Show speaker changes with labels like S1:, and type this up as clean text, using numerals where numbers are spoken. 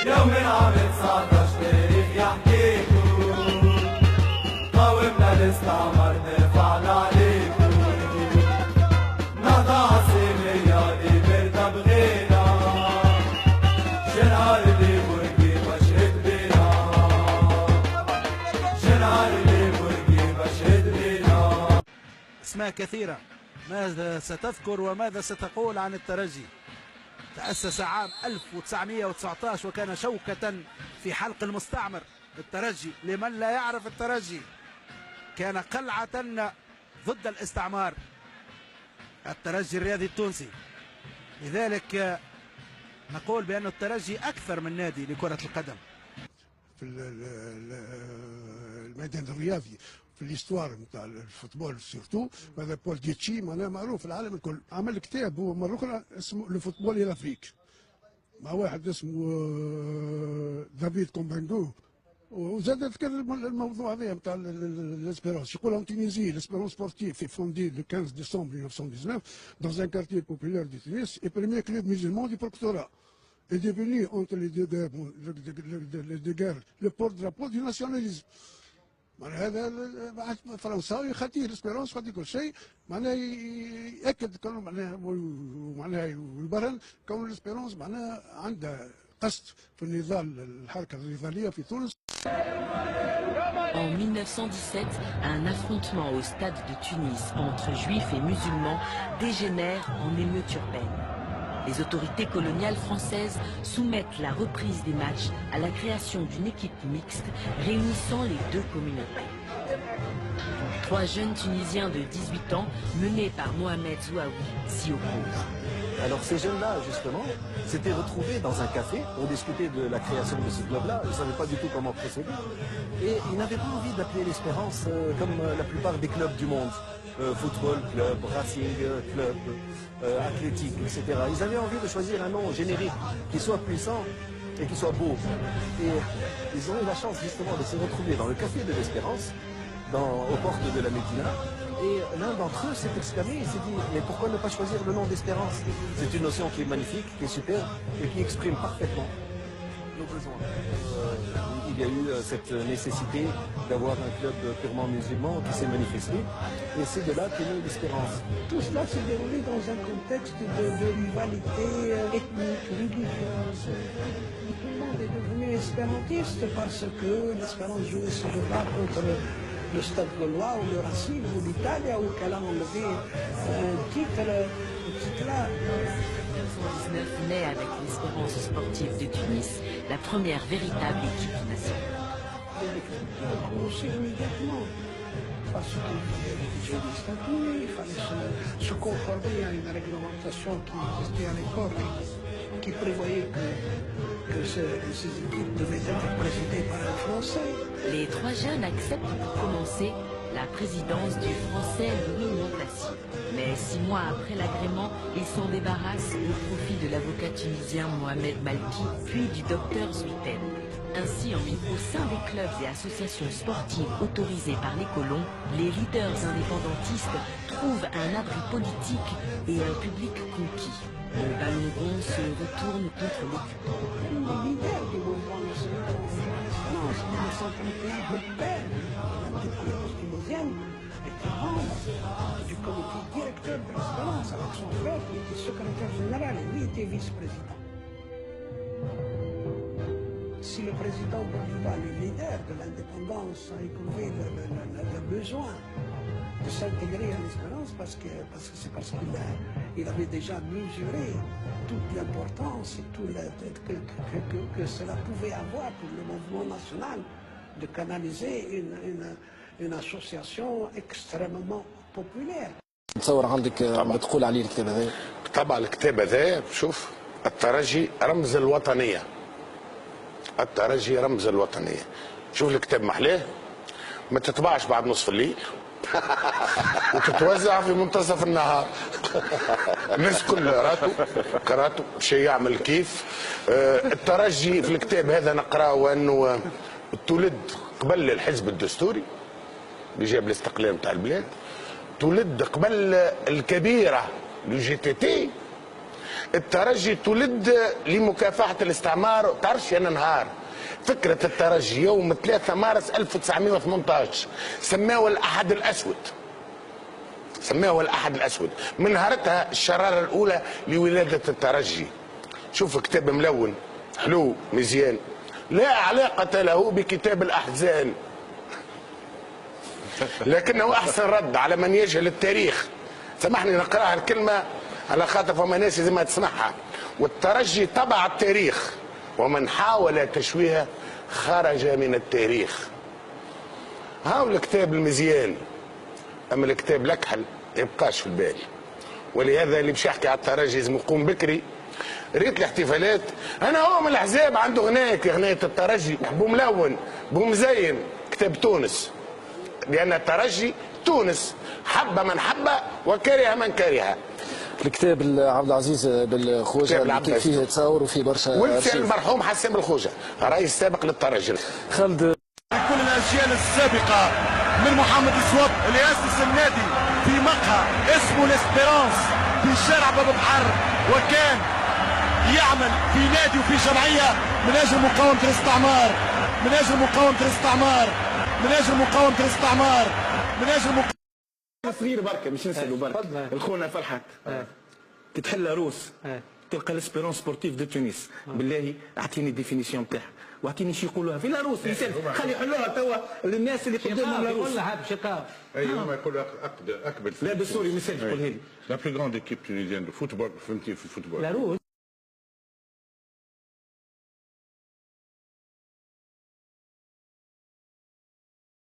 S1: يوم عام 19 تاريخ يحكيكم، قاومنا الاستعمار دفعنا عليكم، نهضة عاصمية قبلنا بغينا، شنعار اللي برقي بشهد بينا، شنعار اللي برقي بشهد بينا.
S2: اسماء كثيرة، ماذا ستذكر وماذا ستقول عن الترجي؟ تأسس عام 1919 وكان شوكة في حلق المستعمر. الترجي لمن لا يعرف الترجي كان قلعة ضد الاستعمار، الترجي الرياضي التونسي. لذلك نقول بأن الترجي أكثر من نادي لكرة القدم.
S3: في الميدان الرياضي في الاستوار نتاع الفوتبول سورتو، هذا بول ديتشي معناها معروف في العالم الكل، عمل كتاب هو مره اخرى اسمه لو فوتبول الى افريك مع واحد اسمه دافيد كومباندو، وزاد تكلم الموضوع هذا نتاع ليسبيرونس، يقول en Tunisie l'espérance sportive est fondée le 15 décembre 1919 dans un quartier populaire de Tunis et premier club musulman du proctorat est devenu entre les deux guerres le porte-drapeau du nationalisme. معناها هذا فرنساوي خطير، اسبيرونس خطير كل شيء، معناها ياكد كون معناها يبرهن كون الاسبيرونس معناها عندها قصد في النضال الحركه النضاليه في تونس.
S4: En 1917, un affrontement au stade de Tunis entre juifs et musulmans dégénère en émeute urbaine. Les autorités coloniales françaises soumettent la reprise des matchs à la création d'une équipe mixte réunissant les deux communautés. 3 jeunes Tunisiens de 18 ans, menés par Mohamed Zouaoui, s'y opposent.
S5: Alors ces jeunes-là, justement, s'étaient retrouvés dans un café pour discuter de la création de ce club-là. Ils ne savaient pas du tout comment procéder. Et ils n'avaient pas envie d'appeler l'Espérance comme la plupart des clubs du monde. Football club, Racing club, athlétique, etc. Ils avaient envie de choisir un nom générique qui soit puissant et qui soit beau. Et ils ont eu la chance justement de se retrouver dans le café de l'Espérance, aux portes de la Médina. Et l'un d'entre eux s'est exclamé, il s'est dit mais pourquoi ne pas choisir le nom d'Espérance? C'est une notion qui est magnifique, qui est superbe et qui exprime parfaitement nos besoins. Il y a eu cette nécessité d'avoir un club purement musulman qui s'est manifesté et c'est de là qu'est née l'Espérance.
S6: Tout cela s'est déroulé dans un contexte de rivalité ethnique, religieuse. Tout le monde est devenu espérantiste parce que l'Espérance jouait ce jeu-là contre le Stade Gaulois ou le Racing ou l'Italia ou qu'elle a enlevé un titre là.
S4: 1919 naît avec l'Espérance sportive de Tunis, la première véritable équipe nationale.
S6: L'équipe a commencé immédiatement parce qu'il fallait rédiger des statuts, il fallait se conformer à une réglementation qui existait à l'époque, qui prévoyait que ces équipes devaient être présidées par un Français.
S4: Les 3 jeunes acceptent pour commencer la présidence du Français Louis Montassi. Mais 6 mois après l'agrément, ils s'en débarrassent au profit de l'avocat tunisien Mohamed Malki, puis du docteur Zouiten. Ainsi, au sein des clubs et associations sportives autorisées par les colons, les leaders indépendantistes trouvent un abri politique et un public conquis. Le ballon rond se retourne contre l'occupant.
S6: Les leaders du mouvement national en 1931 repèrent l'indépendance tunisienne était membre du comité directeur de l'Espérance avec son frère qui était secrétaire général et lui était vice-président. Si le président Bolivar, le leader de l'indépendance, a éprouvé le besoin de s'intégrer à l'Espérance parce que il avait déjà mesuré toute l'importance et tout que cela pouvait avoir pour le mouvement national de canaliser une association extrêmement populaire.
S7: تصور عندك بتقول عليه الكتاب هذا؟
S8: طبعا الكتاب هذا شوف الترجي رمز الوطنيه. الترجي رمز الوطنيه. شوف الكتاب محلاه ما تتباعش بعد نصف الليل وتتوزع في منتصف النهار. الناس كل قراته شيء يعمل كيف. الترجي في الكتاب هذا نقراه انه تولد قبل الحزب الدستوري اللي جاب الاستقلال نتاع البلاد، تولد قبل الكبيره لو جي تي تي الترجي تولد لمكافحة الاستعمار. تعرفش أنا نهار فكرة الترجي يوم 3 مارس 1918 سماه الأحد الأسود. سماه الأحد الأسود. من نهارتها الشرارة الأولى لولادة الترجي. شوف كتاب ملون حلو مزيان لا علاقة له بكتاب الأحزان، لكنه أحسن رد على من يجهل التاريخ. سامحني نقراها الكلمة على خاطر فما ناس لازم تسمعها. والترجي طبع التاريخ ومن حاول تشويهه خرج من التاريخ. هاو الكتاب المزيان، أما الكتاب الأكحل يبقاش في البال. ولهذا اللي باش يحكي على الترجي لازم يقوم بكري. ريت الاحتفالات انا هو من الاحزاب عنده غنايه الترجي بوملون بومزين كتاب تونس، لان الترجي تونس حب من حب وكره من كره.
S7: الكتاب عبد العزيز بالخوجه اللي كان فيه تصاور وفيه برشا
S8: ولد المرحوم حسن بالخوجه رئيس سابق للترجي.
S7: خالد
S9: كل الاجيال السابقه من محمد السواب اللي اسس النادي في مقهى اسمه الاسبيرانس في شارع باب بحر، وكان يعمل في نادي وفي جمعيه من اجل مقاومه الاستعمار، من اجل مقاومه الاستعمار، من اجل مقاومه الاستعمار، من اجل
S10: صغير بركه مش نسالوا بركه. الخونه فرحت كي تحل روس تلقى الاسبيرونس سبورتيف دو تونس. بالله اعطيني الديفينيسيون نتاعها واعطيني شي يقولوها في لاروس. خلي يحلوها توا للناس اللي قدامهم لاروس.
S11: اي هما يقولوا اقبل
S10: لا بالسوري مثال تقولها لي.
S11: لا بلو غراند ايكيب تونيزيان دو فوتبول فهمتي في الفوتبول
S10: لاروس.